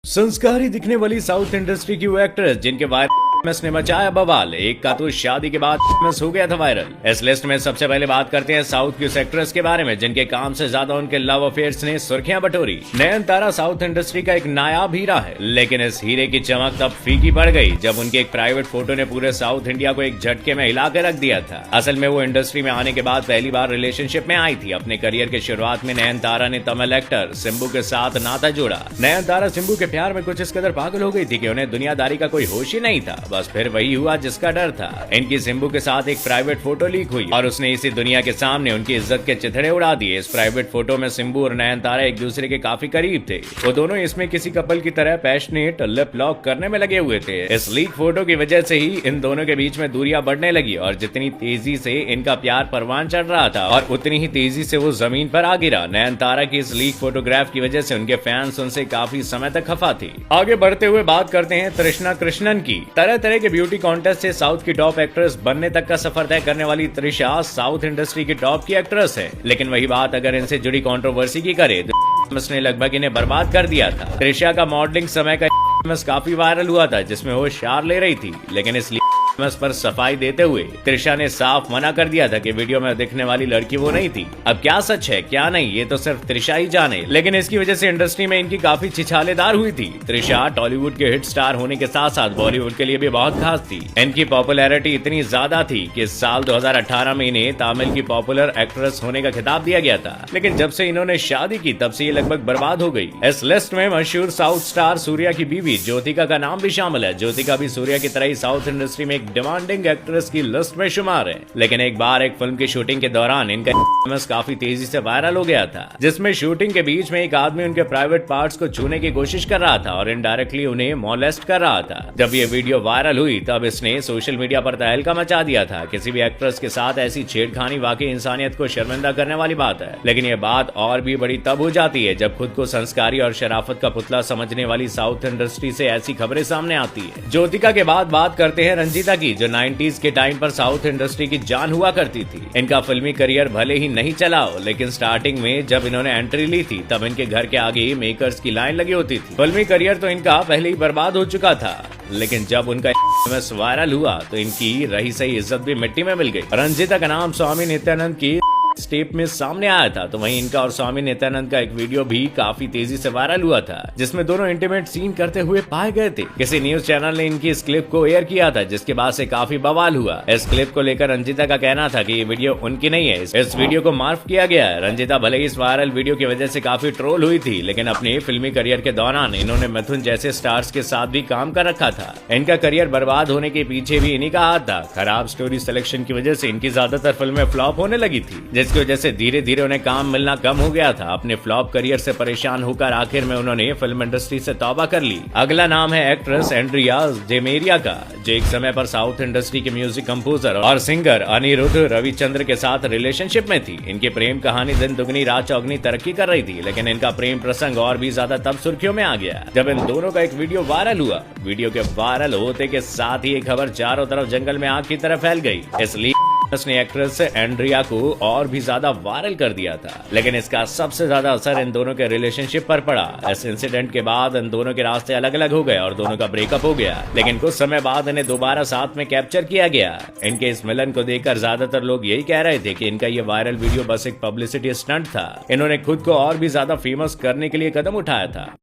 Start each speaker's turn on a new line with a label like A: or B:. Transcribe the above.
A: संस्कारी दिखने वाली साउथ इंडस्ट्री की वो एक्ट्रेस जिनके वायरल ने मचाया बवाल। एक का तो शादी के बाद हो गया था वायरल। इस लिस्ट में सबसे पहले बात करते हैं साउथ की उस एक्ट्रेस के बारे में जिनके काम से ज्यादा उनके लव अफेयर्स ने सुर्खियां बटोरी। नयनतारा साउथ इंडस्ट्री का एक नायाब हीरा है, लेकिन इस हीरे की चमक तब फीकी पड़ गई जब उनकी एक प्राइवेट फोटो ने पूरे साउथ इंडिया को एक झटके में हिला के रख दिया था। असल में वो इंडस्ट्री में आने के बाद पहली बार रिलेशनशिप में आई थी। अपने करियर के शुरुआत में नयनतारा ने तमिल एक्टर सिंबू के साथ नाता जोड़ा। नयनतारा सिंबू के प्यार में कुछ इस कदर पागल हो गई थी कि उन्हें दुनियादारी का कोई होश ही नहीं था। बस फिर वही हुआ जिसका डर था। इनकी सिंबू के साथ एक प्राइवेट फोटो लीक हुई और उसने इसी दुनिया के सामने उनकी इज्जत के चिथड़े उड़ा दिए। इस प्राइवेट फोटो में सिंबू और नयनतारा एक दूसरे के काफी करीब थे। वो दोनों इसमें किसी कपल की तरह पैशनेट लिप लॉक करने में लगे हुए थे। इस लीक फोटो की वजह से ही इन दोनों के बीच में दूरियां बढ़ने लगी और जितनी तेजी से इनका प्यार परवान चढ़ रहा था और उतनी ही तेजी से वो जमीन पर आ गिरा। नयनतारा की इस लीक फोटोग्राफ की वजह से उनके फैंस उनसे काफी समय तक खफा थे। आगे बढ़ते हुए बात करते हैं तृष्णा कृष्णन की। तरह तरह के ब्यूटी कॉन्टेस्ट से साउथ की टॉप एक्ट्रेस बनने तक का सफर तय करने वाली तृषा साउथ इंडस्ट्री की टॉप की एक्ट्रेस है। लेकिन वही बात अगर इनसे जुड़ी कंट्रोवर्सी की करे तो इसने लगभग इन्हें बर्बाद कर दिया था। तृषा का मॉडलिंग समय का काफी वायरल हुआ था जिसमें वो शार ले रही थी, लेकिन इसलिए पर सफाई देते हुए तृषा ने साफ मना कर दिया था कि वीडियो में दिखने वाली लड़की वो नहीं थी। अब क्या सच है क्या नहीं ये तो सिर्फ तृषा ही जाने, लेकिन इसकी वजह से इंडस्ट्री में इनकी काफी छिछालेदार हुई थी। तृषा टॉलीवुड के हिट स्टार होने के साथ साथ बॉलीवुड के लिए भी बहुत खास थी। इनकी पॉपुलैरिटी इतनी ज्यादा थी कि साल 2018 में इन्हें तमिल की पॉपुलर एक्ट्रेस होने का खिताब दिया गया था। लेकिन जब से इन्होंने शादी की तब से ये लगभग बर्बाद हो गई। इस लिस्ट में मशहूर साउथ स्टार सूर्या की बीवी ज्योतिका का नाम भी शामिल है। ज्योतिका भी सूर्या की तरह ही साउथ इंडस्ट्री में डिमांडिंग एक्ट्रेस की लिस्ट में शुमार है। लेकिन एक बार एक फिल्म की शूटिंग के दौरान इनका काफी तेजी से वायरल हो गया था, जिसमें शूटिंग के बीच में एक आदमी उनके प्राइवेट पार्ट्स को छूने की कोशिश कर रहा था और इनडायरेक्टली उन्हें मोलेस्ट कर रहा था। जब ये वीडियो वायरल हुई तब इसने सोशल मीडिया पर तहलका मचा दिया था। किसी भी एक्ट्रेस के साथ ऐसी छेड़खानी वाकई इंसानियत को शर्मिंदा करने वाली बात है। लेकिन ये बात और भी बड़ी तब हो जाती है जब खुद को संस्कारी और शराफत का पुतला समझने वाली साउथ इंडस्ट्री से ऐसी खबरें सामने आती है। ज्योतिका के बाद बात करते हैं रंजीता की, जो 90s के टाइम पर साउथ इंडस्ट्री की जान हुआ करती थी। इनका फिल्मी करियर भले ही नहीं चला हो, लेकिन स्टार्टिंग में जब इन्होंने एंट्री ली थी तब इनके घर के आगे मेकर्स की लाइन लगी होती थी। फिल्मी करियर तो इनका पहले ही बर्बाद हो चुका था, लेकिन जब उनका वायरल हुआ तो इनकी रही सही इज्जत भी मिट्टी में मिल गई। रंजीता का नाम स्वामी नित्यानंद की स्टेप में सामने आया था, तो वहीं इनका और स्वामी नित्यानंद का एक वीडियो भी काफी तेजी से वायरल हुआ था जिसमें दोनों इंटीमेट सीन करते हुए पाए गए थे। किसी न्यूज चैनल ने इनकी इस क्लिप को एयर किया था जिसके बाद से काफी बवाल हुआ। इस क्लिप को लेकर रंजीता का कहना था कि ये वीडियो उनकी नहीं है, इस वीडियो को मार्फ किया गया है। रंजीता भले ही इस वायरल वीडियो की वजह से काफी ट्रोल हुई थी, लेकिन अपने फिल्मी करियर के दौरान इन्होंने मिथुन जैसे स्टार्स के साथ भी काम कर रखा था। इनका करियर बर्बाद होने के पीछे भी इन्हीं का हाथ था। खराब स्टोरी सिलेक्शन की वजह से इनकी ज्यादातर फिल्में फ्लॉप होने लगी थी, जिसकी वजह से धीरे धीरे उन्हें काम मिलना कम हो गया था। अपने फ्लॉप करियर से परेशान होकर आखिर में उन्होंने फिल्म इंडस्ट्री से तौबा कर ली। अगला नाम है एक्ट्रेस एंड्रिया जेमेरिया का, जो एक समय पर साउथ इंडस्ट्री के म्यूजिक कंपोजर और सिंगर अनिरुद्ध रविचंद्र के साथ रिलेशनशिप में थी। इनकी प्रेम कहानी दिन दुगनी रात चौगनी तरक्की कर रही थी, लेकिन इनका प्रेम प्रसंग और भी ज्यादा तब सुर्खियों में आ गया जब इन दोनों का एक वीडियो वायरल हुआ। वीडियो के वायरल होते के साथ ही ये खबर चारों तरफ जंगल में आग की तरह फैल गई। इसलिए उसने एक्ट्रेस एंड्रिया को और भी ज्यादा वायरल कर दिया था, लेकिन इसका सबसे ज्यादा असर इन दोनों के रिलेशनशिप पर पड़ा। इस इंसिडेंट के बाद इन दोनों के रास्ते अलग अलग हो गए और दोनों का ब्रेकअप हो गया, लेकिन कुछ समय बाद इन्हें दोबारा साथ में कैप्चर किया गया। इनके इस मिलन को देखकर ज्यादातर लोग यही कह रहे थे कि इनका ये वायरल वीडियो बस एक पब्लिसिटी स्टंट था। इन्होंने खुद को और भी ज्यादा फेमस करने के लिए कदम उठाया था।